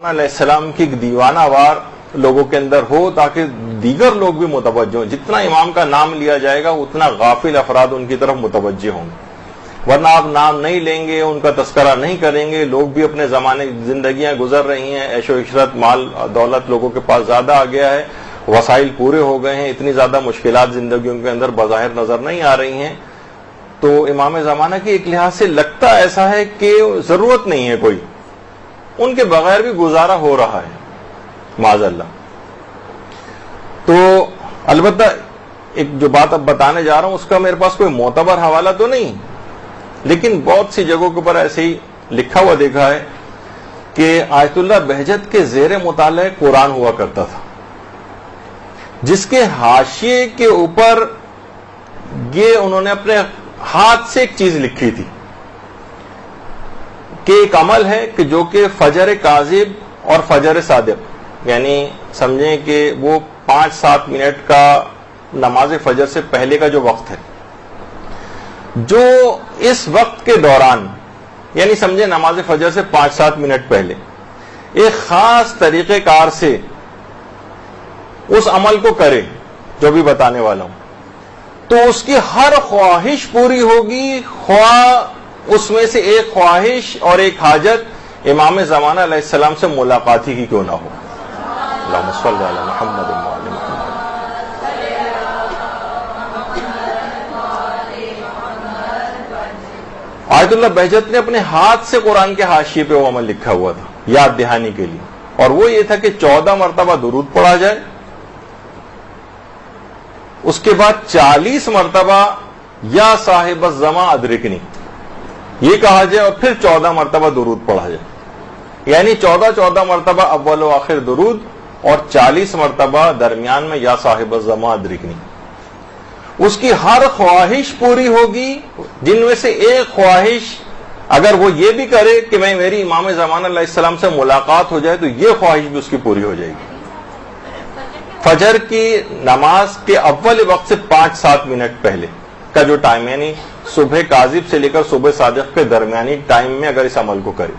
علیہ السلام کی دیوانہ وار لوگوں کے اندر ہو تاکہ دیگر لوگ بھی متوجہ ہوں. جتنا امام کا نام لیا جائے گا اتنا غافل افراد ان کی طرف متوجہ ہوں گے. ورنہ آپ نام نہیں لیں گے, ان کا تذکرہ نہیں کریں گے. لوگ بھی اپنے زمانے زندگیاں گزر رہی ہیں, عیش و عشرت, مال دولت لوگوں کے پاس زیادہ آ گیا ہے, وسائل پورے ہو گئے ہیں, اتنی زیادہ مشکلات زندگیوں کے اندر بظاہر نظر نہیں آ رہی ہیں. تو امام زمانہ کی ایک لحاظ سے لگتا ایسا ہے کہ ضرورت نہیں ہے کوئی, ان کے بغیر بھی گزارا ہو رہا ہے معاذ اللہ. تو البتہ ایک جو بات اب بتانے جا رہا ہوں اس کا میرے پاس کوئی معتبر حوالہ تو نہیں, لیکن بہت سی جگہوں کے اوپر ایسے ہی لکھا ہوا دیکھا ہے کہ آیت اللہ بہجت کے زیر مطالعہ قرآن ہوا کرتا تھا, جس کے حاشیے کے اوپر یہ انہوں نے اپنے ہاتھ سے ایک چیز لکھی تھی کہ ایک عمل ہے کہ جو کہ فجر کاذب اور فجر صادق, یعنی سمجھیں کہ وہ 5-7 منٹ کا نماز فجر سے پہلے کا جو وقت ہے, جو اس وقت کے دوران, یعنی سمجھیں نماز فجر سے 5-7 منٹ پہلے ایک خاص طریقہ کار سے اس عمل کو کرے جو بھی بتانے والا ہوں, تو اس کی ہر خواہش پوری ہوگی, خواہ اس میں سے ایک خواہش اور ایک حاجت امام زمانہ علیہ السلام سے ملاقاتی کی کیوں نہ ہو. اللہم صلی علی محمد وعلی محمد. آیت اللہ بہجت نے اپنے ہاتھ سے قرآن کے حاشیے پہ وہ عمل لکھا ہوا تھا یاد دہانی کے لیے, اور وہ یہ تھا کہ 14 مرتبہ درود پڑھا جائے, اس کے بعد 40 مرتبہ یا صاحب الزمان ادرکنی یہ کہا جائے, اور پھر 14 مرتبہ درود پڑھا جائے, یعنی 14 مرتبہ اول و آخر درود اور 40 مرتبہ درمیان میں یا صاحب الزمان ادرکنی. اس کی ہر خواہش پوری ہوگی, جن میں سے ایک خواہش اگر وہ یہ بھی کرے کہ میری امام زمانہ علیہ السلام سے ملاقات ہو جائے تو یہ خواہش بھی اس کی پوری ہو جائے گی. فجر کی نماز کے اول وقت سے 5-7 منٹ پہلے کا جو ٹائم, یعنی صبح کاذب سے لے کر صبح صادق کے درمیانی ٹائم میں اگر اس عمل کو کرے